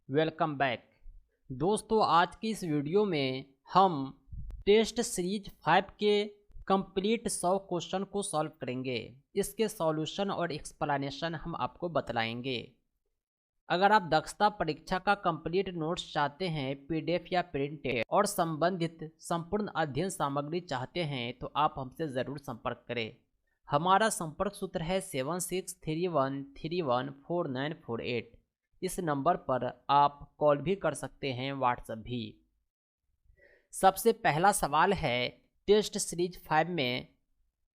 Welcome back दोस्तों। आज की इस वीडियो में हम टेस्ट सीरीज 5 के कंप्लीट 100 क्वेश्चन को सॉल्व करेंगे। इसके सॉल्यूशन और एक्सप्लेनेशन हम आपको बतलाएंगे। अगर आप दक्षता परीक्षा का कंप्लीट नोट्स चाहते हैं, पीडीएफ या प्रिंटेड और संबंधित संपूर्ण अध्ययन सामग्री चाहते हैं तो आप हमसे ज़रूर संपर्क करें। हमारा संपर्क सूत्र है 7631314948। इस नंबर पर आप कॉल भी कर सकते हैं, व्हाट्सएप भी। सबसे पहला सवाल है, टेस्ट सीरीज 5 में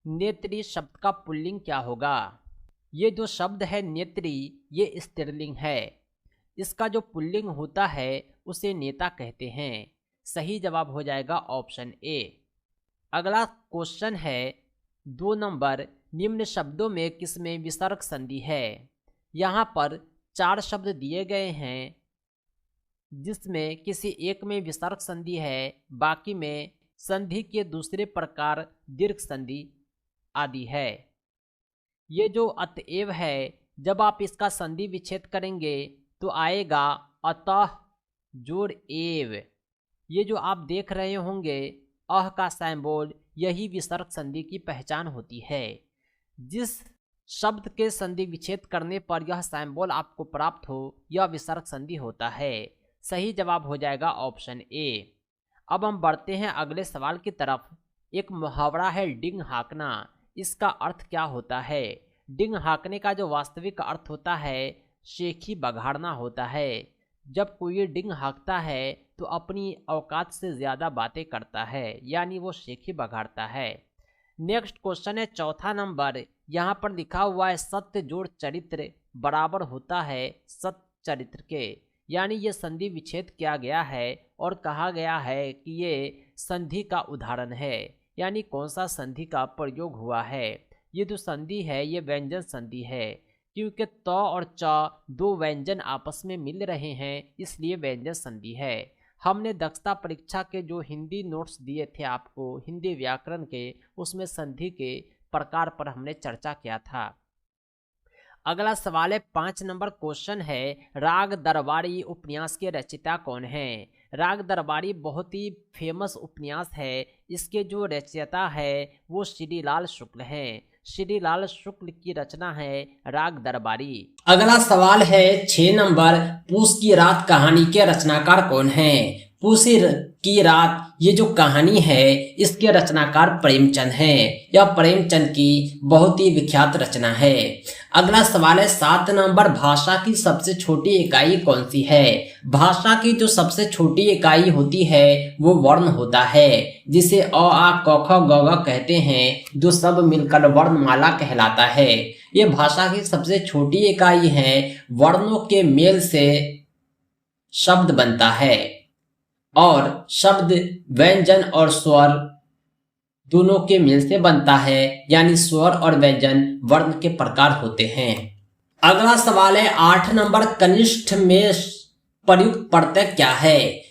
नेत्री शब्द का पुल्लिंग क्या होगा। ये जो शब्द है नेत्री, ये स्त्रीलिंग है। इसका जो पुल्लिंग होता है उसे नेता कहते हैं। सही जवाब हो जाएगा ऑप्शन ए। अगला क्वेश्चन है 2 नंबर, निम्न शब्दों में किसमें विसर्ग संधि है। यहाँ पर 4 शब्द दिए गए हैं जिसमें किसी एक में विसर्ग संधि है, बाकी में संधि के दूसरे प्रकार दीर्घ संधि आदि है। ये जो अतएव है, जब आप इसका संधि विच्छेद करेंगे तो आएगा अतः जोड़ एव। ये जो आप देख रहे होंगे अह का सिंबल, यही विसर्ग संधि की पहचान होती है। जिस शब्द के संधि विच्छेद करने पर यह सिंबल आपको प्राप्त हो, यह विसर्ग संधि होता है। सही जवाब हो जाएगा ऑप्शन ए। अब हम बढ़ते हैं अगले सवाल की तरफ। एक मुहावरा है डिंग हाँकना। इसका अर्थ क्या होता है। डिंग हाँकने का जो वास्तविक अर्थ होता है शेखी बघाड़ना होता है। जब कोई डिंग हाँकता है तो अपनी औकात से ज़्यादा बातें करता है, यानी वो शेखी बघाड़ता है। नेक्स्ट क्वेश्चन है 4था नंबर। यहाँ पर लिखा हुआ है सत्य जोड़ चरित्र बराबर होता है सत्य चरित्र के, यानी ये संधि विच्छेद किया गया है और कहा गया है कि ये संधि का उदाहरण है, यानी कौन सा संधि का प्रयोग हुआ है। ये जो संधि है ये व्यंजन संधि है, क्योंकि त और च 2 व्यंजन आपस में मिल रहे हैं, इसलिए व्यंजन संधि है। हमने दक्षता परीक्षा के जो हिंदी नोट्स दिए थे आपको, हिंदी व्याकरण के, उसमें संधि के प्रकार पर हमने चर्चा किया था। अगला सवाल है 5 नंबर क्वेश्चन है, राग दरबारी उपन्यास के रचयिता कौन है। राग दरबारी बहुत ही फेमस उपन्यास है। इसके जो रचयिता है वो श्रीलाल शुक्ल हैं। श्रीलाल शुक्ल की रचना है राग दरबारी। अगला सवाल है 6 नंबर, पूस की रात कहानी के रचनाकार कौन है। पूस की रात ये जो कहानी है इसके रचनाकार प्रेमचंद हैं। यह प्रेमचंद की बहुत ही विख्यात रचना है। अगला सवाल है 7 नंबर, भाषा की सबसे छोटी इकाई कौन सी है। भाषा की जो सबसे छोटी इकाई होती है वो वर्ण होता है, जिसे अ आ क ख ग घ कहते हैं, जो सब मिलकर वर्णमाला कहलाता है। ये भाषा की सबसे छोटी इकाई है। वर्णों के मेल से शब्द बनता है और शब्द व्यंजन और स्वर दोनों के मेल से बनता है, यानी स्वर और व्यंजन वर्ण के प्रकार होते हैं। अगला सवाल है 8 नंबर, कनिष्ठ में प्रयुक्त प्रत्यय क्या है।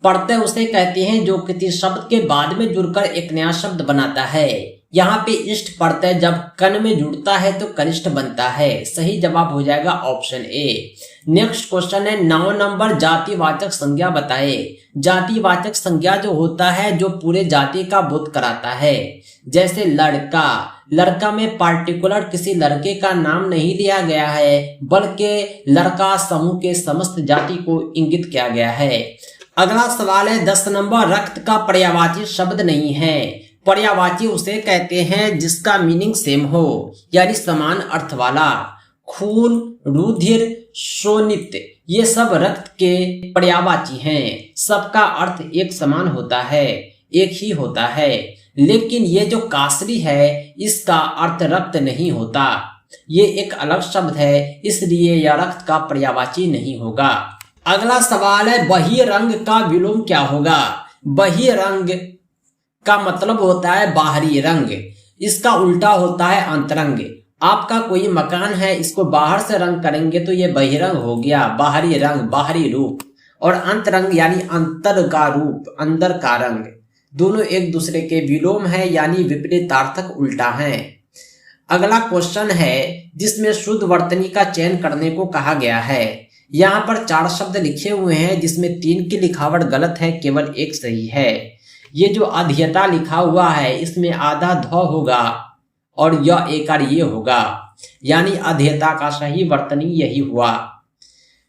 प्रत्यय उसे कहते हैं जो किसी शब्द के बाद में जुड़कर एक नया शब्द बनाता है। यहाँ पे इष्ट प्रत्यय जब कन में जुड़ता है तो कनिष्ठ बनता है। सही जवाब हो जाएगा ऑप्शन ए। नेक्स्ट क्वेश्चन है 9 नंबर, जातिवाचक संज्ञा बताए। जातिवाचक संज्ञा जो होता है जो पूरे जाति का बोध कराता है, जैसे लड़का। लड़का में पार्टिकुलर किसी लड़के का नाम नहीं लिया गया है, बल्कि लड़का समूह के समस्त जाति को इंगित किया गया है। अगला सवाल है 10 नंबर, रक्त का पर्यायवाची शब्द नहीं है। पर्यायवाची उसे कहते हैं जिसका मीनिंग सेम हो, यानी समान अर्थ वाला। खून, रुधिर, शोणित ये सब रक्त के पर्यायवाची हैं। सबका अर्थ एक समान होता है, एक ही होता है। लेकिन ये जो कासरी है इसका अर्थ रक्त नहीं होता, ये एक अलग शब्द है, इसलिए यह रक्त का पर्यायवाची नहीं होगा। अगला सवाल है बहिरंग का विलोम क्या होगा। बहिरंग का मतलब होता है बाहरी रंग, इसका उल्टा होता है अंतरंग। आपका कोई मकान है, इसको बाहर से रंग करेंगे तो ये बहिरंग हो गया, बाहरी रंग, बाहरी रूप। और अंतरंग यानी अंतर का रूप, अंदर का रंग। दोनों एक दूसरे के विलोम है, यानी विपरीतार्थक उल्टा है। अगला क्वेश्चन है जिसमें शुद्ध वर्तनी का चयन करने को कहा गया है। यहाँ पर 4 शब्द लिखे हुए हैं जिसमें 3 की लिखावट गलत है, केवल 1 सही है। ये जो अध्येता लिखा हुआ है इसमें आधा ध होगा और य एकार ये होगा, यानी अध्येता का सही वर्तनी यही हुआ।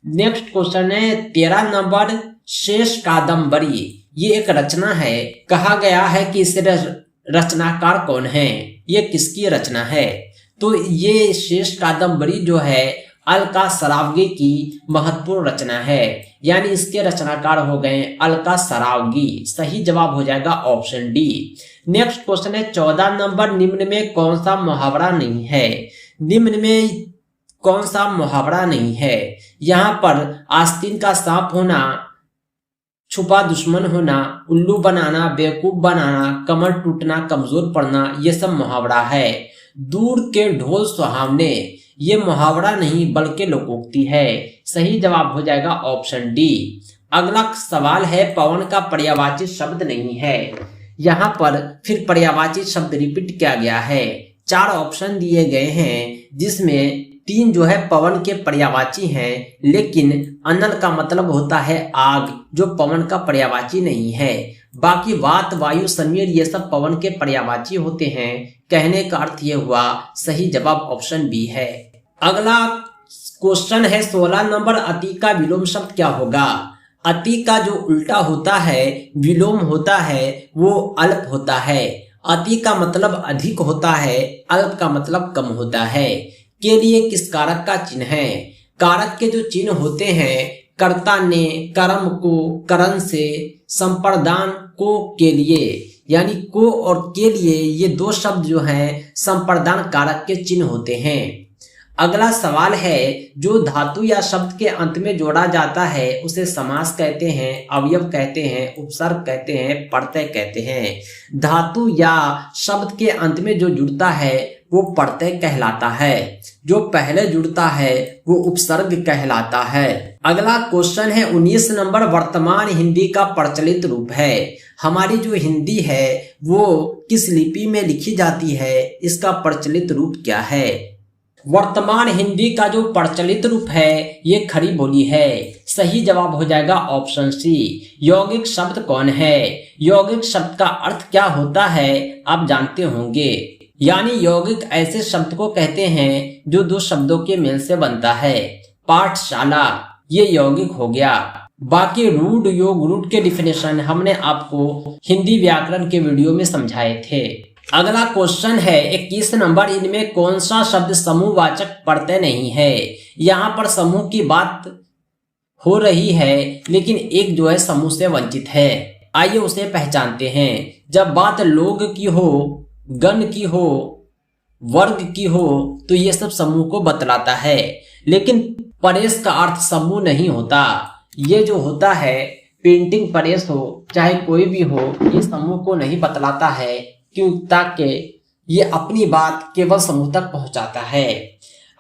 नेक्स्ट क्वेश्चन है 13 नंबर, शेष कादम्बरी। ये एक रचना है, कहा गया है कि इसे रचनाकार कौन है, ये किसकी रचना है? तो ये शेष कादम्बरी जो है अलका सरावगी की महत्वपूर्ण रचना है, यानी इसके रचनाकार हो गए अलका सरावगी। सही जवाब हो जाएगा ऑप्शन डी। नेक्स्ट क्वेश्चन है 14 नंबर, निम्न में कौन सा मुहावरा नहीं है? निम्न में कौन सा मुहावरा नहीं है? यहाँ पर आस्तीन का सांप होना, छुपा दुश्मन होना, उल्लू बनाना, बेवकूफ बनाना, कमर टूटना, कमजोर पड़ना, ये सब मुहावरा है। दूर के ढोल सुहावने, ये मुहावरा नहीं बल्कि लोकोक्ति है। सही जवाब हो जाएगा ऑप्शन डी। अगला सवाल है पवन का पर्यायवाची शब्द नहीं है। यहाँ पर फिर पर्यायवाची शब्द रिपीट किया गया है। 4 ऑप्शन दिए गए हैं जिसमें 3 जो है पवन के पर्यायवाची हैं, लेकिन अनल का मतलब होता है आग, जो पवन का पर्यायवाची नहीं है। बाकी वात, वायु, समीर ये सब पवन के पर्यायवाची होते हैं। कहने का अर्थ ये हुआ, सही जवाब ऑप्शन बी है। अगला क्वेश्चन है 16 नंबर, अति का विलोम शब्द क्या होगा? अति का जो उल्टा होता है, विलोम होता है, वो अल्प होता है। अति का मतलब अधिक होता है, अल्प का मतलब कम होता है। के लिए किस कारक का चिन्ह है? कारक के जो चिन्ह होते हैं, कर्ता ने, कर्म को, करण से, संप्रदान को, के लिए, यानी को और के लिए, ये 2 शब्द जो हैं संप्रदान कारक के चिन्ह होते हैं। अगला सवाल है जो धातु या शब्द के अंत में जोड़ा जाता है उसे समास कहते हैं, अवयव कहते हैं, उपसर्ग कहते हैं, प्रत्यय कहते हैं। धातु या शब्द के अंत में जो जुड़ता है वो प्रत्यय कहलाता है, जो पहले जुड़ता है वो उपसर्ग कहलाता है। अगला क्वेश्चन है 19 नंबर, वर्तमान हिंदी का प्रचलित रूप है। हमारी जो हिंदी है वो किस लिपि में लिखी जाती है, इसका प्रचलित रूप क्या है? वर्तमान हिंदी का जो प्रचलित रूप है ये खड़ी बोली है। सही जवाब हो जाएगा ऑप्शन सी। यौगिक शब्द कौन है? यौगिक शब्द का अर्थ क्या होता है आप जानते होंगे, यानी यौगिक ऐसे शब्द को कहते हैं जो 2 शब्दों के मेल से बनता है। पाठशाला ये यौगिक हो गया। बाकी रूढ़, योग, रूढ़ के डिफिनेशन हमने आपको हिंदी व्याकरण के वीडियो में समझाए थे। अगला क्वेश्चन है 21 नंबर, इनमें कौन सा शब्द समूहवाचक प्रत्यय नहीं है? यहाँ पर समूह की बात हो रही है लेकिन एक जो है समूह से वंचित है। आइए उसे पहचानते हैं। जब बात लोग की हो, गण की हो, वर्ग की हो तो ये सब समूह को बतलाता है, लेकिन परेश का अर्थ समूह नहीं होता। ये जो होता है पेंटिंग परेश हो चाहे कोई भी हो, ये समूह को नहीं बतलाता है, क्यों? ताकि ये अपनी बात केवल समूह तक पहुंचाता है।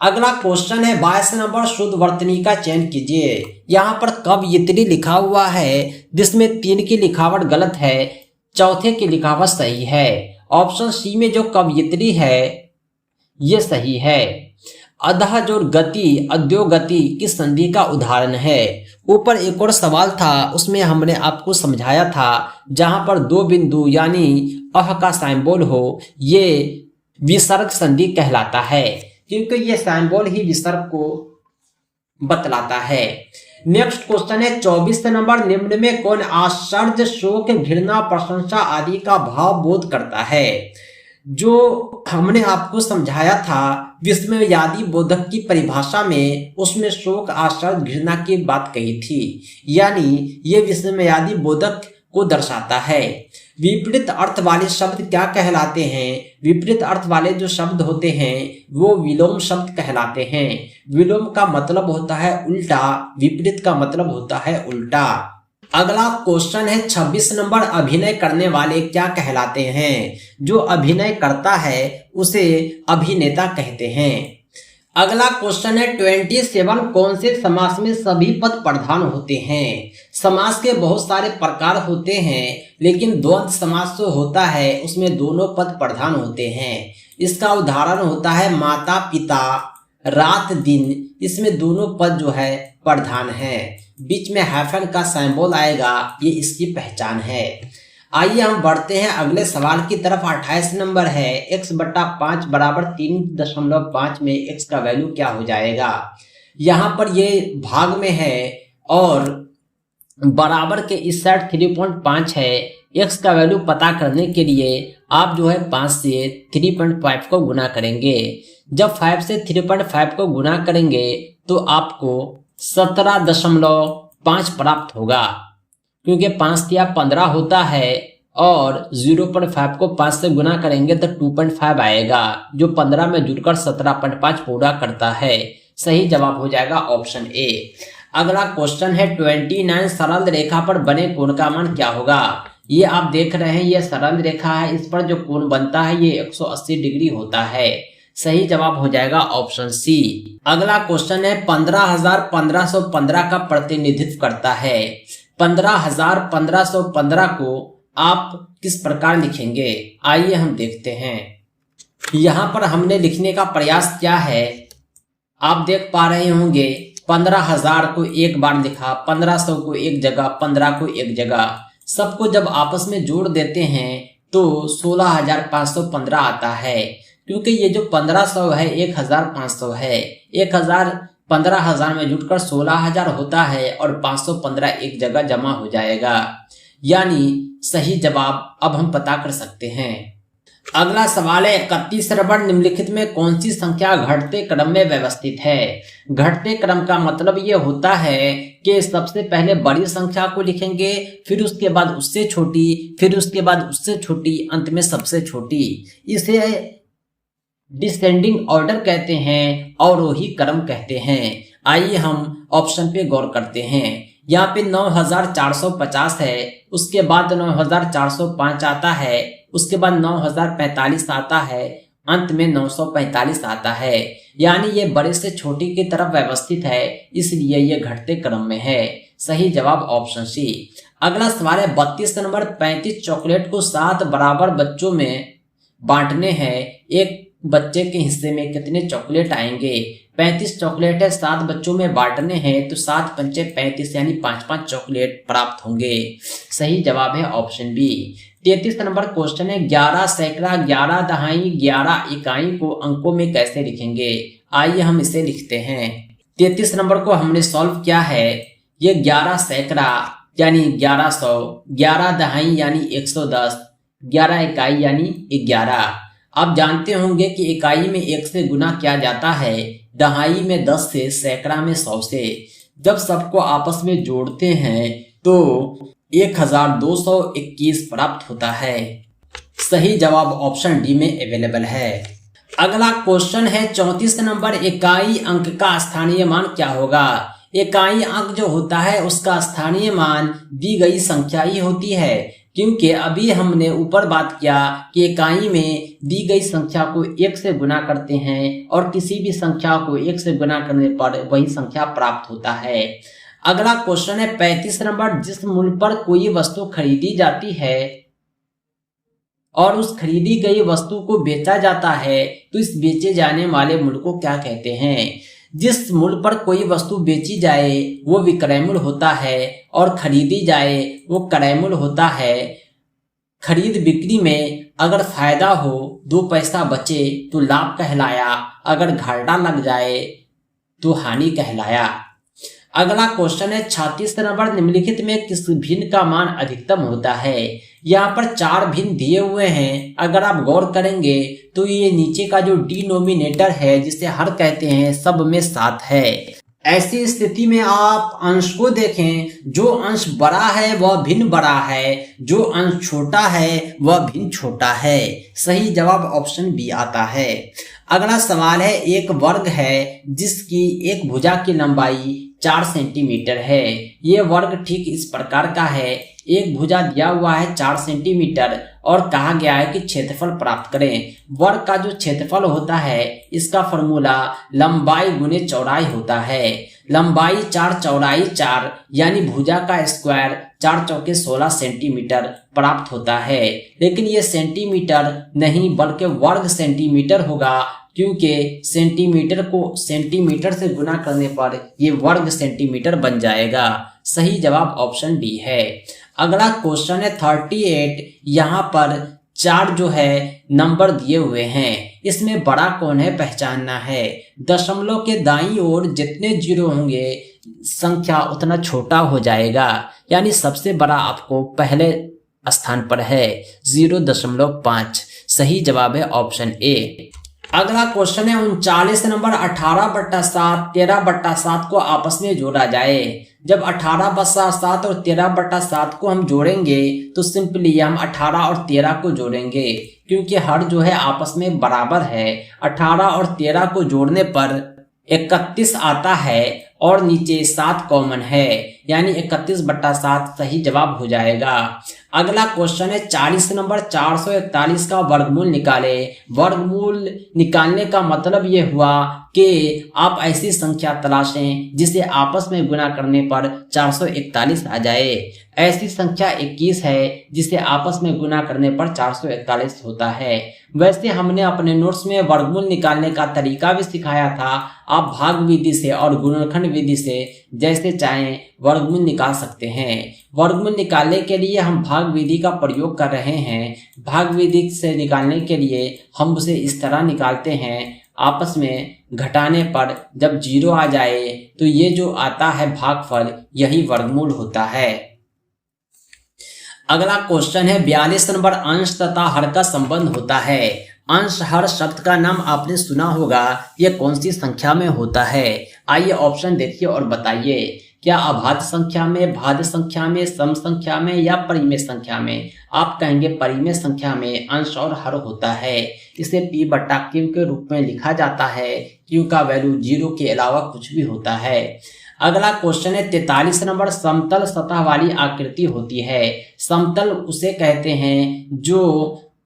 अगला क्वेश्चन है 22 नंबर, शुद्ध वर्तनी का चयन कीजिए। यहाँ पर कवयित्री लिखा हुआ है जिसमें 3 की लिखावट गलत है, चौथे की लिखावट सही है। ऑप्शन सी में जो कवयित्री है ये सही है। अधः जो गति, अद्योगति किस संधि का उदाहरण है? ऊपर एक और सवाल था उसमें हमने आपको समझाया था, जहां पर 2 बिंदु यानी अह का सिंबल हो ये विसर्ग संधि कहलाता है, क्योंकि ये सिंबल ही विसर्ग को बतलाता है। नेक्स्ट क्वेश्चन है 24 नंबर, निम्न में कौन आश्चर्य, शोक, घृणा, प्रशंसा आदि का भाव बोध करता है? जो हमने आपको समझाया था विस्मयादि बोधक की परिभाषा में, उसमें शोक, आश्चर्य, घृणा की बात कही थी, यानी ये विस्मयादि बोधक को दर्शाता है। विपरीत अर्थ वाले शब्द क्या कहलाते हैं? विपरीत अर्थ वाले जो शब्द होते हैं वो विलोम शब्द कहलाते हैं। विलोम का मतलब होता है उल्टा, विपरीत का मतलब होता है उल्टा। अगला क्वेश्चन है 26 नंबर, अभिनय करने वाले क्या कहलाते हैं? जो अभिनय करता है उसे अभिनेता कहते हैं। अगला क्वेश्चन है 27, कौन से समास में सभी पद प्रधान होते हैं? समास के बहुत सारे प्रकार होते हैं लेकिन द्वंद्व समास जो होता है उसमें दोनों पद प्रधान होते हैं। इसका उदाहरण होता है माता पिता, रात दिन, इसमें दोनों पद जो है प्रधान है। बीच में हाइफन का सिंबल आएगा, ये इसकी पहचान है। आइए हम बढ़ते हैं अगले सवाल की तरफ। 28 नंबर है, x बटा 5 बराबर 3.5 में x का वैल्यू क्या हो जाएगा। यहाँ पर ये भाग में है और बराबर के इस साइड 3.5 है। x का वैल्यू पता करने के लिए आप जो है 5 से 3.5 को गुना करेंगे। जब 5 से 3.5 को गुना करेंगे तो आपको 17.5 प्राप्त होगा, क्योंकि 5 तिया 15 होता है और 0.5 को 5 से गुना करेंगे तो 2.5 आएगा, जो 15 में जुड़कर 17.5 पूरा करता है। सही जवाब हो जाएगा ऑप्शन ए। अगला क्वेश्चन है 29 सरल रेखा पर बने कोण का मान क्या होगा। ये आप देख रहे हैं, ये सरल रेखा है, इस पर जो कोण बनता है ये 180 डिग्री होता है। सही जवाब हो जाएगा ऑप्शन सी। अगला क्वेश्चन है 15,1515 का प्रतिनिधित्व करता है। 15,1515 को आप किस प्रकार लिखेंगे, आइए हम देखते हैं। यहाँ पर हमने लिखने का प्रयास किया है, आप देख पा रहे होंगे 15,000 को एक बार लिखा, 1500 को एक जगह, 15 को एक जगह, सबको जब आपस में जोड़ देते हैं तो 16,515 आता है। क्योंकि ये जो 1500 है 1,500 है, 1,000 15,000 में जुटकर 16,000 होता है और 515 एक जगह जमा हो जाएगा, यानी सही जवाब अब हम पता कर सकते हैं। अगला सवाल है 31 नंबर, निम्नलिखित में कौन सी संख्या घटते क्रम में व्यवस्थित है। घटते क्रम का मतलब ये होता है कि सबसे पहले बड़ी संख्या को लिखेंगे, फिर उसके बाद उससे छोटी, फिर उसके बाद उससे छोटी, अंत में सबसे छोटी। इसे डिसेंडिंग ऑर्डर कहते हैं और वही क्रम कहते हैं। आइए हम ऑप्शन पे गौर करते हैं। यहाँ पे 9,450 है, उसके बाद 9,405 आता है, उसके बाद 9,045 आता है, अंत में 945 आता है, यानी ये बड़े से छोटी की तरफ व्यवस्थित है, इसलिए ये घटते क्रम में है। सही जवाब ऑप्शन सी। अगला सवाल है 32 नंबर, 35 चॉकलेट को 7 बराबर बच्चों में बांटने हैं, एक बच्चे के हिस्से में कितने चॉकलेट आएंगे। 35 चॉकलेट है, 7 बच्चों में बांटने हैं तो 7 पंचे 35 यानी 5-5 चॉकलेट प्राप्त होंगे। सही जवाब है ऑप्शन बी। 33 नंबर क्वेश्चन है 11 सैकड़ा 11 दहाई 11 इकाई को अंकों में कैसे लिखेंगे। आइए हम इसे लिखते हैं। 33 नंबर को हमने सॉल्व किया है। ये 11 सैकड़ा यानी 1100, 11 दहाई यानी 110, 11 इकाई यानी 11। आप जानते होंगे कि इकाई में 1 से गुना किया जाता है, दहाई में 10 से, सैकड़ा में 100 से। जब सबको आपस में जोड़ते हैं तो 1221 प्राप्त होता है। सही जवाब ऑप्शन डी में अवेलेबल है। अगला क्वेश्चन है 34 नंबर, इकाई अंक का स्थानीय मान क्या होगा। इकाई अंक जो होता है उसका स्थानीय मान दी गई संख्या ही होती है, क्योंकि अभी हमने ऊपर बात किया कि इकाई में दी गई संख्या को 1 से गुना करते हैं और किसी भी संख्या को 1 से गुना करने पर वही संख्या प्राप्त होता है। अगला क्वेश्चन है 35 नंबर, जिस मूल्य पर कोई वस्तु खरीदी जाती है और उस खरीदी गई वस्तु को बेचा जाता है तो इस बेचे जाने वाले मूल्य को क्या कहते हैं। जिस मूल्य पर कोई वस्तु बेची जाए वो विक्रय मूल्य होता है और खरीदी जाए वो क्रय मूल्य होता है। खरीद बिक्री में अगर फायदा हो, 2 पैसा बचे तो लाभ कहलाया, अगर घाटा लग जाए तो हानि कहलाया। अगला क्वेश्चन है 36 नंबर, निम्नलिखित में किस भिन्न का मान अधिकतम होता है। यहाँ पर 4 भिन्न दिए हुए हैं, अगर आप गौर करेंगे तो ये नीचे का जो डिनोमिनेटर है जिसे हर कहते हैं सब में 7 है। ऐसी स्थिति में आप अंश को देखें, जो अंश बड़ा है वह भिन्न बड़ा है, जो अंश छोटा है वह भिन्न छोटा है। सही जवाब ऑप्शन बी आता है। अगला सवाल है, एक वर्ग है जिसकी एक भुजा की लंबाई 4 सेंटीमीटर है। ये वर्ग ठीक इस प्रकार का है, एक भुजा दिया हुआ है 4 सेंटीमीटर और कहा गया है कि क्षेत्रफल प्राप्त करें। वर्ग का जो क्षेत्रफल होता है इसका फॉर्मूला लंबाई गुने चौड़ाई होता है। लंबाई 4 चौड़ाई 4 यानी भुजा का स्क्वायर 4 चौके 16 सेंटीमीटर प्राप्त होता है। लेकिन ये सेंटीमीटर नहीं बल्कि वर्ग सेंटीमीटर होगा, क्योंकि सेंटीमीटर को सेंटीमीटर से गुना करने पर ये वर्ग सेंटीमीटर बन जाएगा। सही जवाब ऑप्शन डी है। अगला क्वेश्चन है 38। यहाँ पर 4 जो है नंबर दिए हुए हैं, इसमें बड़ा कौन है पहचानना है। दशमलव के दाईं ओर जितने जीरो होंगे संख्या उतना छोटा हो जाएगा, यानी सबसे बड़ा आपको पहले स्थान पर है 0.5। सही जवाब है ऑप्शन ए। अगला क्वेश्चन है 39 नंबर 18/7 13/7 को आपस में जोड़ा जाए। जब 18/7 और 13/7 को हम जोड़ेंगे तो सिंपली हम 18 और 13 को जोड़ेंगे, क्योंकि हर जो है आपस में बराबर है। 18 और 13 को जोड़ने पर 31 आता है और नीचे 7 कॉमन है, यानी 31/7 सही जवाब हो जाएगा। अगला क्वेश्चन है 40 नंबर 441 का वर्गमूल निकाले। वर्गमूल निकालने का मतलब ये हुआ कि आप ऐसी संख्या तलाशें जिसे आपस में गुना करने पर 441 आ जाए। ऐसी संख्या 21 है जिसे आपस में गुना करने पर 441 होता है। वैसे हमने अपने नोट्स में वर्गमूल निकालने का तरीका भी सिखाया था। आप भाग विधि से और गुणनखंड विधि से जैसे चाहें वर्गमूल निकाल सकते हैं। वर्गमूल निकालने के लिए हम भाग विधि का प्रयोग कर रहे हैं। भाग विधि से निकालने के लिए हम उसे इस तरह निकालते हैं, आपस में घटाने पर जब 0 आ जाए तो ये जो आता है भागफल यही वर्गमूल होता है। अगला क्वेश्चन है 42 नंबर अंश तथा हर का संबंध होता है। अंश हर शब्द का नाम आपने सुना होगा, यह कौन सी संख्या में होता है। आइए ऑप्शन देखिए और बताइए, क्या अभाज्य संख्या में, भाज्य संख्या में, सम संख्या में या परिमेय संख्या में। आप कहेंगे परिमेय संख्या में अंश और हर होता है। इसे p/q के रूप में लिखा जाता है। q का वैल्यू 0 के अलावा कुछ भी होता है। अगला क्वेश्चन है 43 नंबर समतल सतह वाली आकृति होती है। समतल उसे कहते हैं जो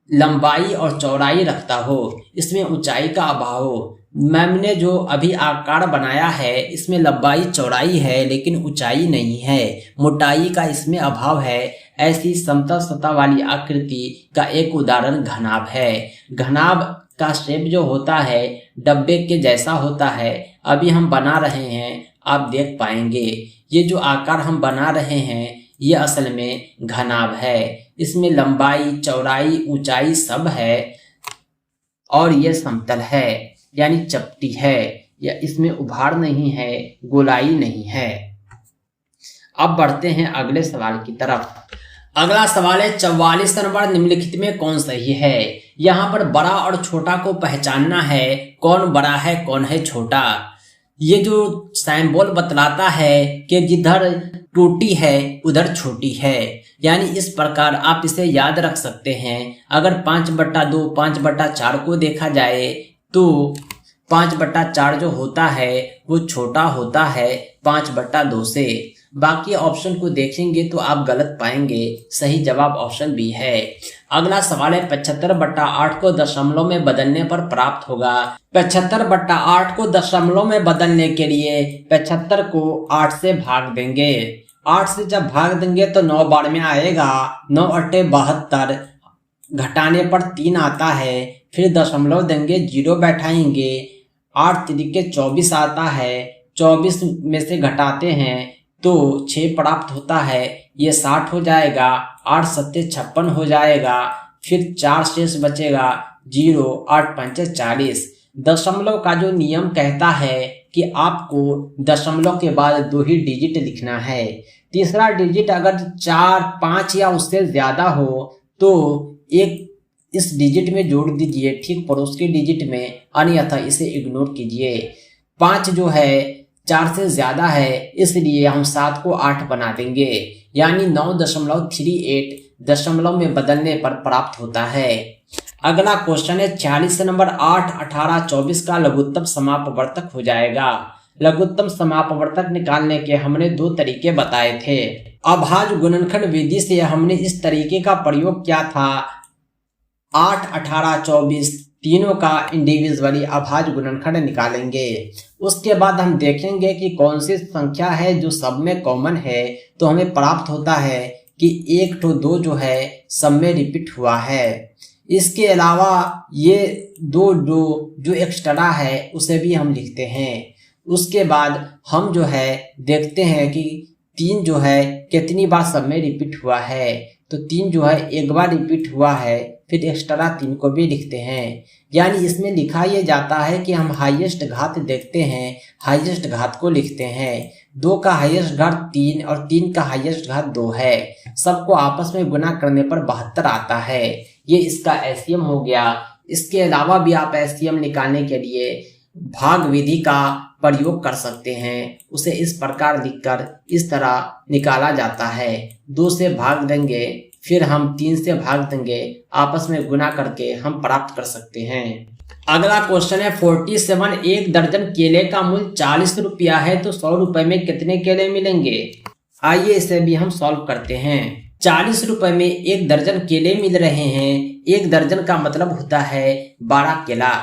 लंबाई और चौड़ाई रखता हो, इसमें ऊंचाई का अभाव हो। मैम ने जो अभी आकार बनाया है इसमें लंबाई चौड़ाई है लेकिन ऊंचाई नहीं है, मोटाई का इसमें अभाव है। ऐसी समतल सतह वाली आकृति का एक उदाहरण घनाभ है। घनाभ का शेप जो होता है डब्बे के जैसा होता है। अभी हम बना रहे हैं, आप देख पाएंगे। ये जो आकार हम बना रहे हैं ये असल में घनाभ है। इसमें लंबाई, चौड़ाई, ऊंचाई सब है और ये समतल है, यानी चपटी है, या इसमें उभार नहीं है, गोलाई नहीं है। अब बढ़ते हैं अगले सवाल की तरफ। अगला सवाल है 44 नंबर निम्नलिखित में कौन सही है। यहाँ पर बड़ा और छोटा को पहचानना है, कौन बड़ा है कौन है छोटा। ये जो सिंबल बतलाता है कि जिधर टूटी है उधर छोटी है, यानी इस प्रकार आप इसे याद रख सकते हैं। अगर 5/2 5/4 को देखा जाए तो 5/4 जो होता है वो छोटा होता है 5/2 से। बाकी ऑप्शन को देखेंगे तो आप गलत पाएंगे। सही जवाब ऑप्शन बी है। अगला सवाल है 75/8 को दशमलव में बदलने पर प्राप्त होगा। 75/8 को दशमलव में बदलने के लिए 75 को 8 से भाग देंगे। 8 से जब भाग देंगे तो 9 बार में आएगा। 9 × 8 72, घटाने पर 3 आता है। फिर दशमलव देंगे, 0 बैठाएंगे, 8 × 24 आता है। 24 में से घटाते हैं तो 6 प्राप्त होता है, ये 60 हो जाएगा। 8 × 7 56 हो जाएगा। फिर 4 शेष बचेगा, 0 8 × 5 40। दशमलव का जो नियम कहता है कि आपको दशमलव के बाद 2 ही डिजिट लिखना है। तीसरा डिजिट अगर 4 5 या उससे ज्यादा हो तो एक इस डिजिट में जोड़ दीजिए, ठीक पड़ोस के डिजिट में, अन्यथा इसे इग्नोर कीजिए। 5 जो है 4 से ज्यादा है, इसलिए हम 7 को 8 बना देंगे, यानी 9.38 दशमलव में बदलने पर प्राप्त होता है। अगला क्वेश्चन है 46 नंबर 8 18 24 का लघुत्तम समापवर्तक हो जाएगा। लघुत्तम समापवर्तक निकालने के हमने 2 तरीके बताए थे। अभाज्य गुणनखंड विधि से हमने इस तरीके का प्रयोग किया था। 8 18 24 तीनों का इंडिविजुअली अभाज्य गुणनखंड निकालेंगे। उसके बाद हम देखेंगे कि कौन सी संख्या है जो सब में कॉमन है, तो हमें प्राप्त होता है कि 1 to 2 जो है सब में रिपीट हुआ है। इसके अलावा ये दो जो एक्स्ट्रा है उसे भी हम लिखते हैं। उसके बाद हम जो है देखते हैं कि 3 जो है कितनी बार सब में रिपीट हुआ है। तो 3 जो है एक बार रिपीट हुआ है, फिर एक्स्ट्रा 3 को भी लिखते हैं। यानी इसमें लिखा ये जाता है कि हम हाईएस्ट घात देखते हैं, हाईएस्ट घात को लिखते हैं। 2 का हाईएस्ट घात 3 और 3 का हाईएस्ट घात 2 है। सबको आपस में गुना करने पर 72 आता है। ये इसका एलसीएम हो गया। इसके अलावा भी आप एलसीएम निकालने के लिए भाग विधि का प्रयोग कर सकते हैं। उसे इस प्रकार लिखकर इस तरह निकाला जाता है। 2 से भाग देंगे, फिर हम 3 से भाग देंगे, आपस में गुना करके हम प्राप्त कर सकते हैं। अगला क्वेश्चन है 47। एक दर्जन केले का मूल्य 40 रुपया है तो 100 रुपए में कितने केले मिलेंगे? आइए इसे भी हम सॉल्व करते हैं। 40 रुपए में एक दर्जन केले मिल रहे हैं। एक दर्जन का मतलब होता है 12 केला।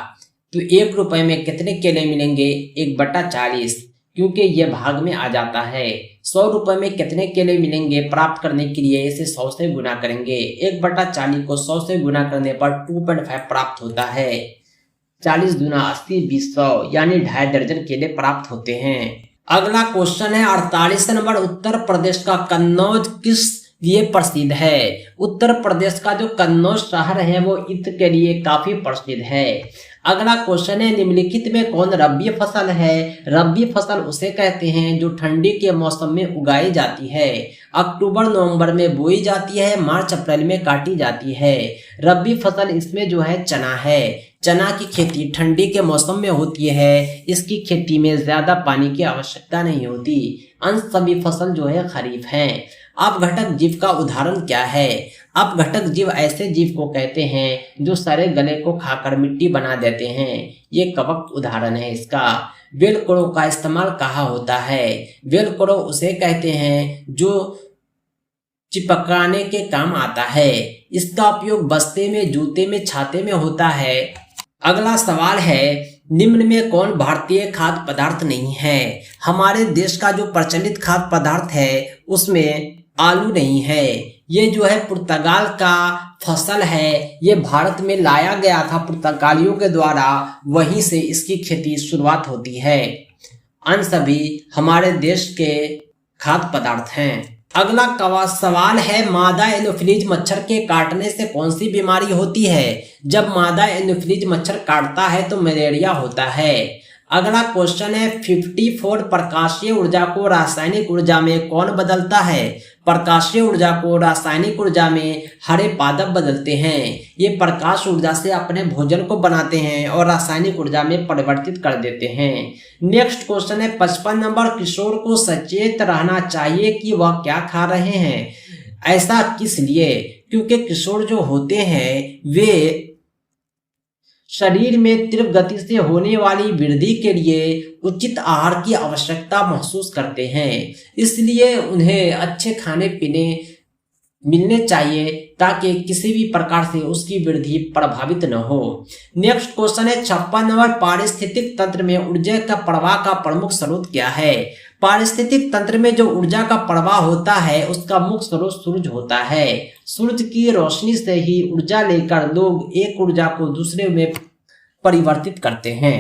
तो 1 रुपए में कितने केले मिलेंगे? 1/40, क्योंकि यह भाग में आ जाता है। 100 रुपए में कितने केले मिलेंगे प्राप्त करने के लिए इसे 100 से गुना करेंगे। 1/40 को 100 से गुना करने पर 2.5 प्राप्त होता है। 40 दूना 80, 20 100, यानी 2.5 दर्जन केले प्राप्त होते हैं। अगला क्वेश्चन है 48 नंबर। उत्तर प्रदेश का कन्नौज किस लिए प्रसिद्ध है? उत्तर प्रदेश का जो कन्नौज शहर है वो ईंट के लिए काफी प्रसिद्ध है। अगला क्वेश्चन है निम्नलिखित में कौन रबी फसल है? रबी फसल उसे कहते हैं जो ठंडी के मौसम में उगाई जाती है। अक्टूबर नवंबर में बोई जाती है, मार्च अप्रैल में काटी जाती है। रबी फसल इसमें जो है चना है। चना की खेती ठंडी के मौसम में होती है। इसकी खेती में ज्यादा पानी की आवश्यकता नहीं होती। अंश सभी फसल जो है खरीफ है। अपघटक जीव का उदाहरण क्या है? अपघटक जीव ऐसे जीव को कहते हैं जो सड़े गले को खाकर मिट्टी बना देते हैं। ये कवक उदाहरण है इसका। वेलक्रो का इस्तेमाल कहाँ होता है? वेलक्रो उसे कहते हैं जो चिपकाने के काम आता है। इसका उपयोग बस्ते में, जूते में, छाते में होता है। अगला सवाल है निम्न में कौन भारतीय खाद्य पदार्थ नहीं है? हमारे देश का जो प्रचलित खाद्य पदार्थ है उसमें आलू नहीं है। ये जो है पुर्तगाल का फसल है। ये भारत में लाया गया था पुर्तगालियों के द्वारा, वहीं से इसकी खेती शुरुआत होती है। अन्य सभी हमारे देश के खाद्य पदार्थ हैं। अगला सवाल है मादा एनोफिलीज मच्छर के काटने से कौन सी बीमारी होती है? जब मादा एनोफिलीज मच्छर काटता है तो मलेरिया होता है। अगला क्वेश्चन है 54 प्रकाशीय ऊर्जा को रासायनिक ऊर्जा में कौन बदलता है? प्रकाशीय ऊर्जा को रासायनिक ऊर्जा में हरे पादप बदलते हैं। ये प्रकाश ऊर्जा से अपने भोजन को बनाते हैं और रासायनिक ऊर्जा में परिवर्तित कर देते हैं। नेक्स्ट क्वेश्चन है 55 नंबर। किशोर को सचेत रहना चाहिए कि वह क्या खा रहे हैं। ऐसा किस लिए? क्योंकि किशोर जो होते हैं वे शरीर में तीव्र गति से होने वाली वृद्धि के लिए उचित आहार की आवश्यकता महसूस करते हैं। इसलिए उन्हें अच्छे खाने पीने मिलने चाहिए ताकि किसी भी प्रकार से उसकी वृद्धि प्रभावित न हो। नेक्स्ट क्वेश्चन है 56 नंबर। पारिस्थितिक तंत्र में ऊर्जा का प्रवाह का प्रमुख स्रोत क्या है? पारिस्थितिक तंत्र में जो ऊर्जा का प्रवाह होता है उसका मुख्य स्रोत सूरज होता है। सूरज की रोशनी से ही ऊर्जा लेकर लोग एक ऊर्जा को दूसरे में परिवर्तित करते हैं।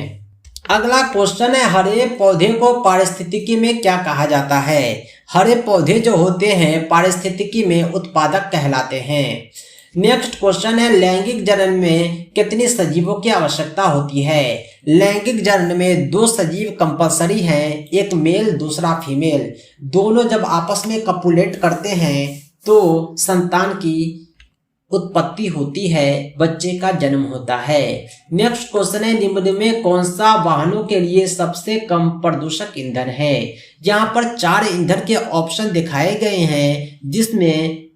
अगला क्वेश्चन है हरे पौधे को पारिस्थितिकी में क्या कहा जाता है? हरे पौधे जो होते हैं पारिस्थितिकी में उत्पादक कहलाते हैं। नेक्स्ट क्वेश्चन है लैंगिक जनन में कितने सजीवों की आवश्यकता होती है? लैंगिक जनन में 2 सजीव कंपलसरी हैं, एक मेल दूसरा फीमेल। दोनों जब आपस में कपुलेट करते हैं तो संतान की उत्पत्ति होती है, बच्चे का जन्म होता है। नेक्स्ट क्वेश्चन है निम्न में कौन सा वाहनों के लिए सबसे कम प्रदूषक ईंधन है? यहाँ पर 4 ईंधन के ऑप्शन दिखाए गए हैं जिसमें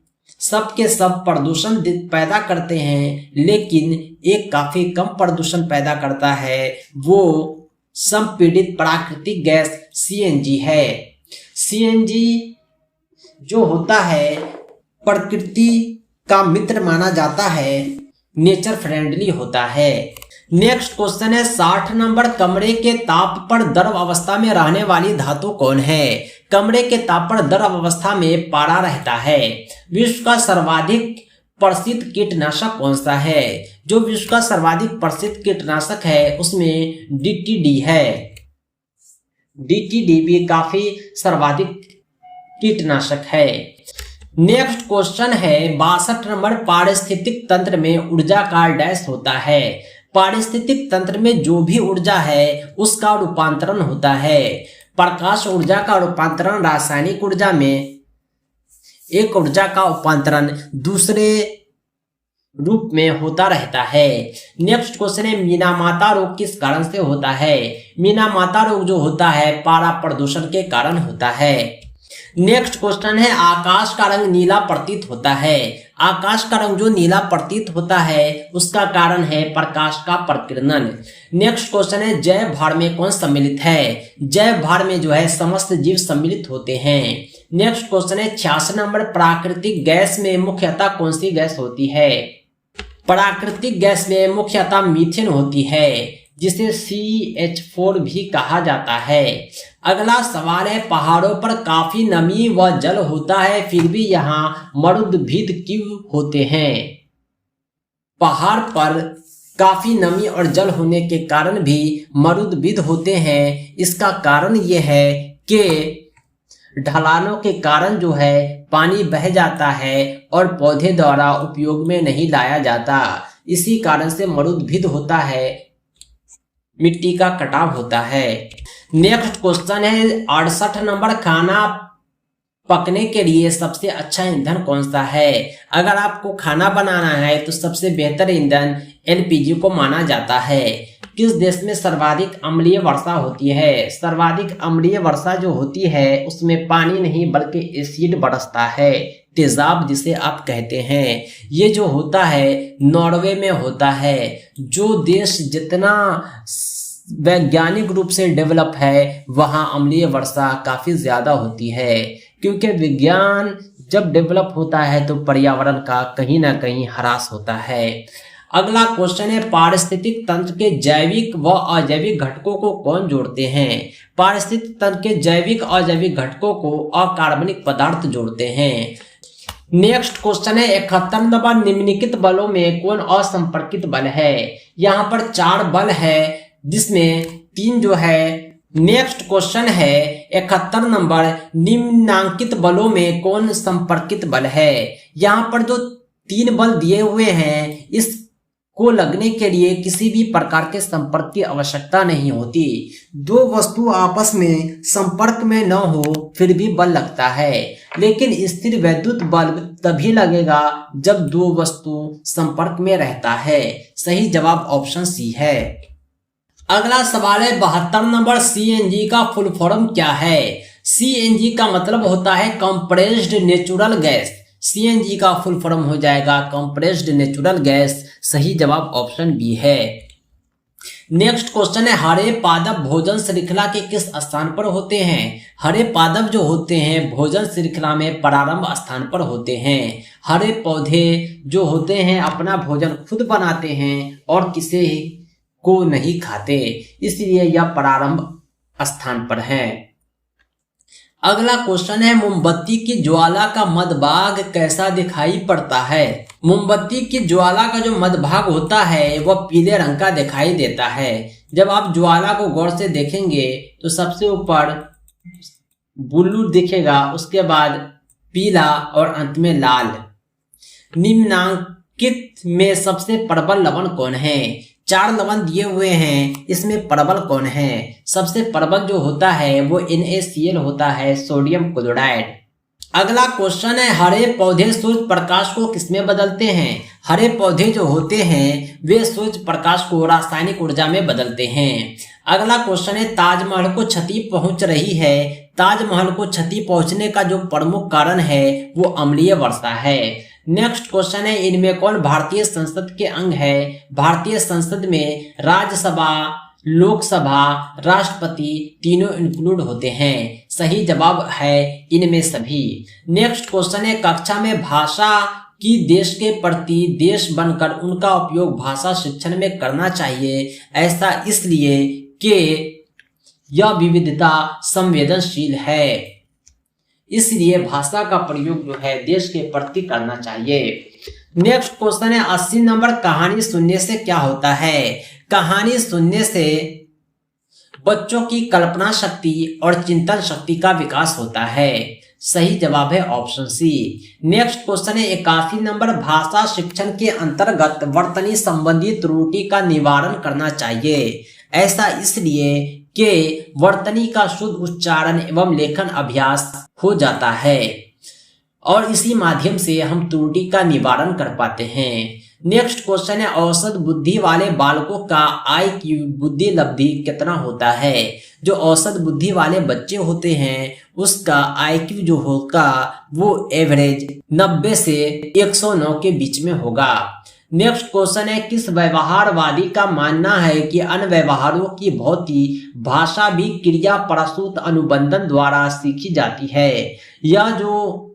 सबके सब प्रदूषण पैदा करते हैं, लेकिन एक काफी कम प्रदूषण पैदा करता है, वो संपीड़ित प्राकृतिक गैस सीएनजी है। सीएनजी जो होता है प्रकृति का मित्र माना जाता है, नेचर फ्रेंडली होता है। नेक्स्ट क्वेश्चन है 60 नंबर। कमरे के ताप पर द्रव अवस्था में रहने वाली धातु कौन है? कमरे के ताप पर द्रव अवस्था में पारा रहता है। विश्व का सर्वाधिक प्रसिद्ध कीटनाशक कौन सा है? जो विश्व का सर्वाधिक प्रसिद्ध कीटनाशक है उसमें DTD है। DTD भी काफी सर्वाधिक कीटनाशक है। नेक्स्ट क्वेश्चन है 62 नंबर, पारिस्थितिक तंत्र में ऊर्जा का डैश होता है। पारिस्थितिक तंत्र में जो भी ऊर्जा है उसका रूपांतरण होता है। प्रकाश ऊर्जा का रूपांतरण रासायनिक ऊर्जा में, एक ऊर्जा का रूपांतरण दूसरे रूप में होता रहता है। नेक्स्ट क्वेश्चन है मीनामाता रोग किस कारण से होता है? मीनामाता रोग जो होता है पारा प्रदूषण के कारण होता है। नेक्स्ट क्वेश्चन है आकाश का रंग नीला प्रतीत होता है। आकाश का रंग जो नीला प्रतीत होता है उसका कारण है प्रकाश का प्रकीर्णन। नेक्स्ट क्वेश्चन है जैव भार में कौन सम्मिलित है? जैव भार में जो है समस्त जीव सम्मिलित होते हैं। नेक्स्ट क्वेश्चन है 86 नंबर, प्राकृतिक गैस में मुख्यतः कौन सी गैस होती है? प्राकृतिक गैस में मुख्यतः मीथेन होती है, जिसे CH4 भी कहा जाता है। अगला सवाल है पहाड़ों पर काफी नमी व जल होता है फिर भी यहाँ मरुद्भिद क्यों होते हैं? पहाड़ पर काफी नमी और जल होने के कारण भी मरुद्भिद होते हैं। इसका कारण यह है कि ढलानों के कारण जो है पानी बह जाता है और पौधे द्वारा उपयोग में नहीं लाया जाता। इसी कारण से मरुद्भिद होता है, मिट्टी का कटाव होता है। नेक्स्ट क्वेश्चन है 68 नंबर, खाना पकने के लिए सबसे अच्छा ईंधन कौन सा है? अगर आपको खाना बनाना है तो सबसे बेहतर ईंधन LPG को माना जाता है। किस देश में सर्वाधिक अम्लीय वर्षा होती है? सर्वाधिक अम्लीय वर्षा जो होती है उसमें पानी नहीं बल्कि एसिड बरसता है, तेजाब जिसे आप कहते हैं। ये जो होता है नॉर्वे में होता है। जो देश जितना वैज्ञानिक रूप से डेवलप है वहाँ अम्लीय वर्षा काफी ज्यादा होती है, क्योंकि विज्ञान जब डेवलप होता है तो पर्यावरण का कहीं ना कहीं ह्रास होता है। अगला क्वेश्चन है पारिस्थितिक तंत्र के जैविक व अजैविक घटकों को कौन जोड़ते हैं? पारिस्थितिक तंत्र के जैविक और अजैविक घटकों को अकार्बनिक पदार्थ जोड़ते हैं। नेक्स्ट क्वेश्चन है 71 नंबर, निम्नलिखित बलों में कौन असंपर्कित बल है? यहाँ पर 4 बल है जिसमें 3 जो है। नेक्स्ट क्वेश्चन है 71 नंबर, निम्नांकित बलों में कौन संपर्कित बल है? यहाँ पर जो 3 बल दिए हुए हैं इस को लगने के लिए किसी भी प्रकार के संपर्क की आवश्यकता नहीं होती। दो वस्तु आपस में संपर्क में न हो फिर भी बल लगता है, लेकिन स्थिर वैद्युत बल्ब तभी लगेगा जब दो वस्तु संपर्क में रहता है। सही जवाब ऑप्शन सी है। अगला सवाल है 72 नंबर, CNG का फुल फॉर्म क्या है? CNG का मतलब होता है कंप्रेस्ड नेचुरल गैस। CNG का फुल फॉर्म हो जाएगा कंप्रेस्ड नेचुरल गैस। सही जवाब ऑप्शन बी है। नेक्स्ट क्वेश्चन है हरे पादप भोजन श्रृंखला के किस स्थान पर होते हैं? हरे पादप जो होते हैं भोजन श्रृंखला में प्रारंभ स्थान पर होते हैं। हरे पौधे जो होते हैं अपना भोजन खुद बनाते हैं और किसी को नहीं खाते, इसलिए यह प्रारंभ स्थान पर है। अगला क्वेश्चन है मोमबत्ती की ज्वाला का मध्यभाग कैसा दिखाई पड़ता है? मोमबत्ती की ज्वाला का जो मध्यभाग होता है वह पीले रंग का दिखाई देता है। जब आप ज्वाला को गौर से देखेंगे तो सबसे ऊपर ब्लू दिखेगा, उसके बाद पीला और अंत में लाल। निम्नांकित में सबसे प्रबल लवण कौन है? 4 लवण दिए हुए हैं, इसमें प्रबल कौन है? सबसे प्रबल जो होता है वो NaCl होता है, सोडियम क्लोराइड। अगला क्वेश्चन है हरे पौधे सूर्य प्रकाश को किसमें बदलते हैं? हरे पौधे जो होते हैं वे सूर्य प्रकाश को रासायनिक ऊर्जा में बदलते हैं। अगला क्वेश्चन है ताजमहल को क्षति पहुंच रही है। ताजमहल को क्षति पहुंचने का जो प्रमुख कारण है वो अम्लीय वर्षा है। नेक्स्ट क्वेश्चन है इनमें कौन भारतीय संसद के अंग है? भारतीय संसद में राज्यसभा, लोकसभा, राष्ट्रपति तीनों इंक्लूड होते हैं। सही जवाब है इनमें सभी। नेक्स्ट क्वेश्चन है कक्षा में भाषा की देश के प्रति देश बनकर उनका उपयोग भाषा शिक्षण में करना चाहिए। ऐसा इसलिए कि यह विविधता संवेदनशील है, इसलिए भाषा का प्रयोग जो है देश के प्रति करना चाहिए। नेक्स्ट क्वेश्चन है 80 नंबर, कहानी सुनने से क्या होता है? कहानी सुनने से बच्चों की कल्पना शक्ति और चिंतन शक्ति का विकास होता है। सही जवाब है ऑप्शन सी। नेक्स्ट क्वेश्चन है 81 नंबर, भाषा शिक्षण के अंतर्गत वर्तनी संबंधी त्रुटि का निवारण करना चाहिए। ऐसा इसलिए कि वर्तनी का शुद्ध उच्चारण एवं लेखन अभ्यास हो जाता है और इसी माध्यम से हम त्रुटि का निवारण कर पाते हैं। नेक्स्ट क्वेश्चन है औसत बुद्धि वाले बालकों का IQ बुद्धि लब्धि कितना होता है? जो औसत बुद्धि वाले बच्चे होते हैं उसका IQ जो होगा वो एवरेज 90 से 109 के बीच में होगा। नेक्स्ट क्वेश्चन है किस व्यवहारवादी का मानना है कि अन्य व्यवहारों की भांति भाषा भी क्रिया प्रसूत अनुबंधन द्वारा सीखी जाती है? यह जो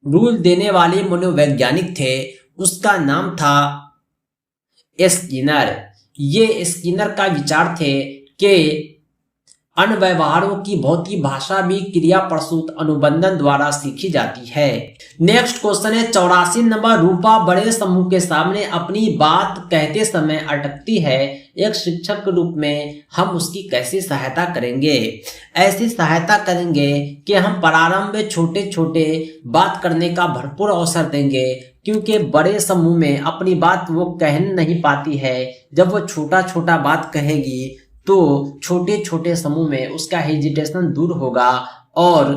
रूल देने वाले मनोवैज्ञानिक थे उसका नाम था स्किनर। ये स्किनर का विचार थे कि अन्य व्यवहारों की भौतिक भाषा भी क्रिया प्रसूत अनुबंधन द्वारा सीखी जाती है। नेक्स्ट क्वेश्चन है 84 नंबर, रूपा बड़े समूह के सामने अपनी बात कहते समय अटकती है। एक शिक्षक के रूप में हम उसकी कैसे सहायता करेंगे? ऐसी सहायता करेंगे कि हम प्रारंभ में छोटे छोटे बात करने का भरपूर अवसर देंगे, क्योंकि बड़े समूह में अपनी बात वो कह नहीं पाती है। जब वो छोटा छोटा बात कहेगी तो छोटे छोटे समूह में उसका हेजिटेशन दूर होगा और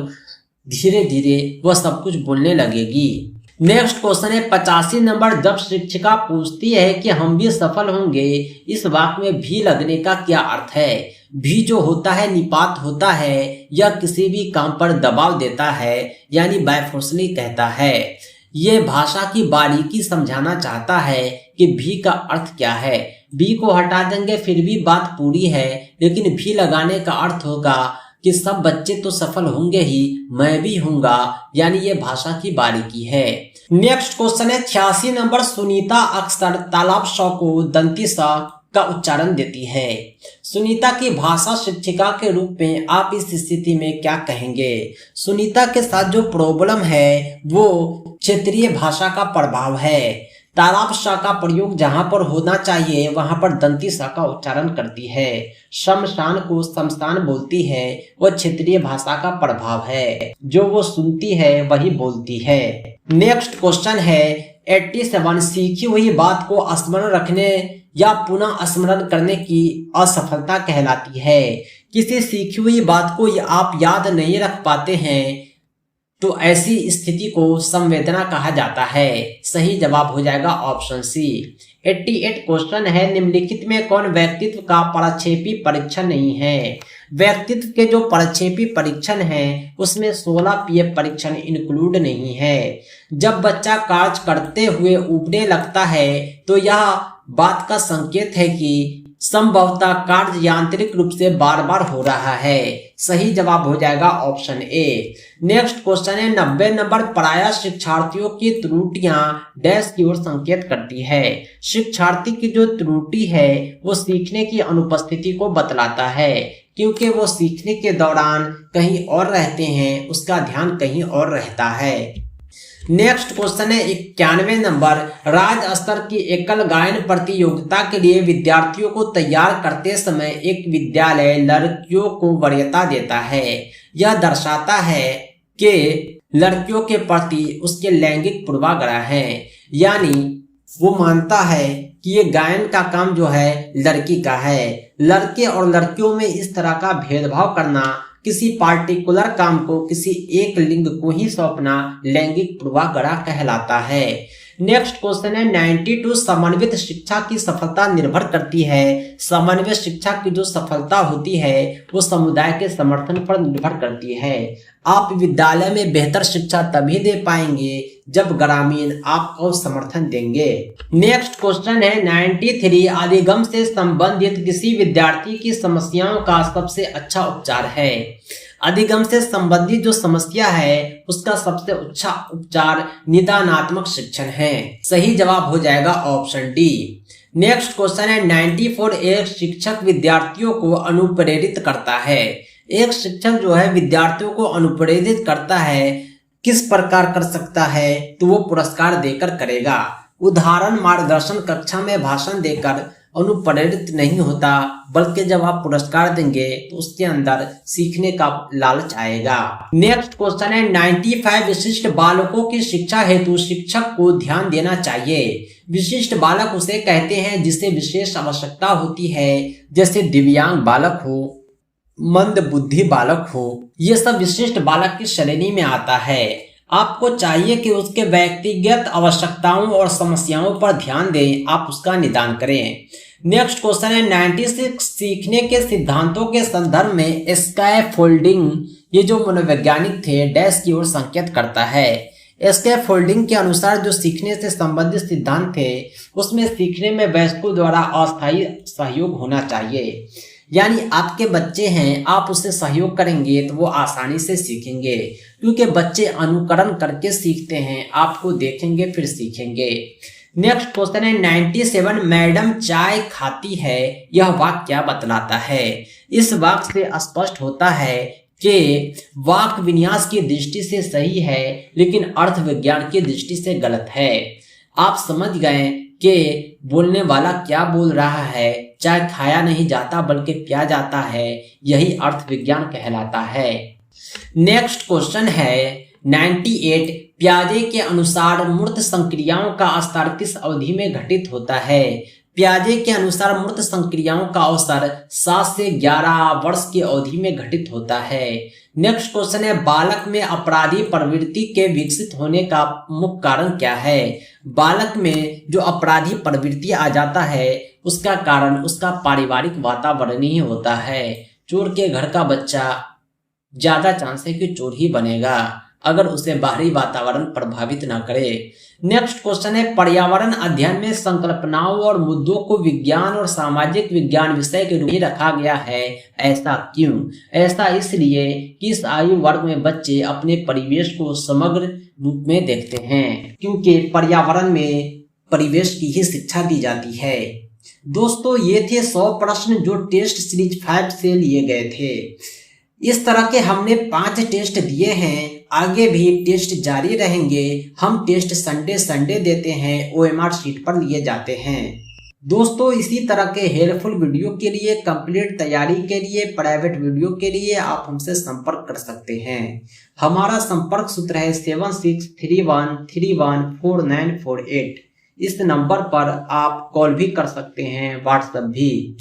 धीरे धीरे वह सब कुछ बोलने लगेगी। नेक्स्ट क्वेश्चन है 85 नंबर, जब शिक्षिका पूछती है कि हम भी सफल होंगे, इस वाक्य में भी लगने का क्या अर्थ है? भी जो होता है निपात होता है, यह किसी भी काम पर दबाव देता है, यानी बायफोर्सली कहता है। ये भाषा की बारीकी समझाना चाहता है कि भी का अर्थ क्या है। भी को हटा देंगे फिर भी बात पूरी है, लेकिन भी लगाने का अर्थ होगा कि सब बच्चे तो सफल होंगे ही, मैं भी होऊंगा, यानी ये भाषा की बारीकी है। नेक्स्ट क्वेश्चन है 86 नंबर, सुनीता अक्सर तालाब श को दंती स का उच्चारण देती है। सुनीता की भाषा शिक्षिका के रूप में आप इस स्थिति में क्या कहेंगे? सुनीता के साथ जो प्रॉब्लम है वो क्षेत्रीय भाषा का प्रभाव है। तालाब श का प्रयोग जहां पर होना चाहिए वहां पर दंती स का उच्चारण करती है। शमशान को शमशान बोलती है, वह क्षेत्रीय भाषा का प्रभाव है। जो वो सुनती है वही बोलती है। नेक्स्ट क्वेश्चन है 87, सीखी हुई बात को स्मरण रखने या पुनः स्मरण करने की असफलता कहलाती है। किसी सीखी हुई बात को आप याद नहीं रख पाते हैं तो ऐसी स्थिति को संवेदना कहा जाता है। सही जवाब हो जाएगा ऑप्शन सी। 88 क्वेश्चन है, निम्नलिखित में कौन व्यक्तित्व का प्रक्षेपी परीक्षण नहीं है? व्यक्तित्व के जो प्रक्षेपी परीक्षण है उसमें 16 PF परीक्षण इंक्लूड नहीं है। जब बच्चा कार्य करते हुए ऊबने लगता है तो यह बात का संकेत है कि संभवतः कार्य यांत्रिक रूप से बार बार हो रहा है। सही जवाब हो जाएगा ऑप्शन ए। नेक्स्ट क्वेश्चन है 90 नंबर, प्रायः शिक्षार्थियों की त्रुटियां डैश की ओर संकेत करती है। शिक्षार्थी की जो त्रुटि है वो सीखने की अनुपस्थिति को बतलाता है, क्योंकि वो सीखने के दौरान कहीं और रहते हैं, उसका ध्यान कहीं और रहता है। नेक्स्ट क्वेश्चन है 91 नंबर, राज्य स्तर की एकल गायन प्रतियोगिता के लिए विद्यार्थियों को तैयार करते समय एक विद्यालय लड़कियों को वरीयता देता है। यह दर्शाता है कि लड़कियों के प्रति उसके लैंगिक पूर्वाग्रह है, यानी वो मानता है कि ये गायन का काम जो है लड़की का है। लड़के और लड़कियों में इस तरह का भेदभाव करना, किसी पार्टिकुलर काम को किसी एक लिंग को ही सौंपना लैंगिक पूर्वाग्रह कहलाता है। नेक्स्ट क्वेश्चन है 92, समन्वित शिक्षा की सफलता निर्भर करती है। समन्वित शिक्षा की जो सफलता होती है वो समुदाय के समर्थन पर निर्भर करती है। आप विद्यालय में बेहतर शिक्षा तभी दे पाएंगे जब ग्रामीण आपको समर्थन देंगे। नेक्स्ट क्वेश्चन है 93, अधिगम से संबंधित किसी विद्यार्थी की समस्याओं का सबसे अच्छा उपचार है। अधिगम से संबंधित जो समस्या है उसका सबसे अच्छा उपचार निदानात्मक शिक्षण है। सही जवाब हो जाएगा ऑप्शन डी। नेक्स्ट क्वेश्चन है 94, एक शिक्षक विद्यार्थियों को अनुप्रेरित करता है। एक शिक्षक जो है विद्यार्थियों को अनुप्रेरित करता है, किस प्रकार कर सकता है? तो वो पुरस्कार देकर करेगा। उदाहरण मार्गदर्शन कक्षा में भाषण देकर अनुप्रेरित नहीं होता, बल्कि जब आप पुरस्कार देंगे तो उसके अंदर सीखने का लालच आएगा। नेक्स्ट क्वेश्चन है 95 विशिष्ट बालकों की शिक्षा हेतु शिक्षक को ध्यान देना चाहिए। विशिष्ट बालक उसे कहते हैं जिसे विशेष आवश्यकता होती है, जैसे दिव्यांग बालक हो, मंद बुद्धि बालक हो, ये सब विशिष्ट बालक की श्रेणी में आता है। आपको चाहिए कि उसके व्यक्तिगत आवश्यकताओं और समस्याओं पर ध्यान दें, आप उसका निदान करें। नेक्स्ट क्वेश्चन है 96 सीखने के सिद्धांतों के संदर्भ में स्कैफोल्डिंग, ये जो मनोवैज्ञानिक थे डैश की ओर संकेत करता है। स्कैफोल्डिंग के अनुसार जो सीखने से संबंधित सिद्धांत थे उसमें सीखने में वयस्कों द्वारा अस्थायी सहयोग होना चाहिए। यानी आपके बच्चे हैं, आप उससे सहयोग करेंगे तो वो आसानी से सीखेंगे, क्योंकि बच्चे अनुकरण करके सीखते हैं, आपको देखेंगे फिर सीखेंगे। नेक्स्ट क्वेश्चन है 97 मैडम चाय खाती है, यह वाक्य क्या बतलाता है। इस वाक्य से स्पष्ट होता है कि वाक्य विन्यास की दृष्टि से सही है, लेकिन अर्थ विज्ञान की दृष्टि से गलत है। आप समझ गए कि बोलने वाला क्या बोल रहा है। चाय खाया नहीं जाता बल्कि पिया जाता है, यही अर्थ विज्ञान कहलाता है। नेक्स्ट क्वेश्चन है 98 पियाजे के अनुसार मूर्त संक्रियाओं का स्तर किस अवधि में घटित होता है। पियाजे के अनुसार मूर्त संक्रियाओं का अवसर 7 से 11 वर्ष की अवधि में घटित होता है। नेक्स्ट क्वेश्चन है बालक में अपराधी प्रवृत्ति के विकसित होने का मुख्य कारण क्या है। बालक में जो अपराधी प्रवृत्ति आ जाता है उसका कारण उसका पारिवारिक वातावरण ही होता है। चोर के घर का बच्चा ज्यादा चांस है कि चोर ही बनेगा अगर उसे बाहरी वातावरण प्रभावित न करे। नेक्स्ट क्वेश्चन है पर्यावरण अध्ययन में संकल्पनाओं और मुद्दों को विज्ञान और सामाजिक विज्ञान विषय के रूप में रखा गया है, ऐसा क्यों। ऐसा इसलिए कि इस आयु वर्ग में बच्चे अपने परिवेश को समग्र रूप में देखते हैं, क्योंकि पर्यावरण में परिवेश की ही शिक्षा दी जाती है। दोस्तों ये थे 100 प्रश्न जो टेस्ट सीरीज 5 से लिए गए थे। इस तरह के हमने 5 टेस्ट दिए हैं, आगे भी टेस्ट जारी रहेंगे। हम टेस्ट संडे देते हैं, OMR शीट पर लिए जाते हैं। दोस्तों इसी तरह के हेल्पफुल वीडियो के लिए, कंप्लीट तैयारी के लिए, प्राइवेट वीडियो के लिए आप हमसे संपर्क कर सकते हैं। हमारा संपर्क सूत्र है 7631314948। इस नंबर पर आप कॉल भी कर सकते हैं, व्हाट्सएप भी।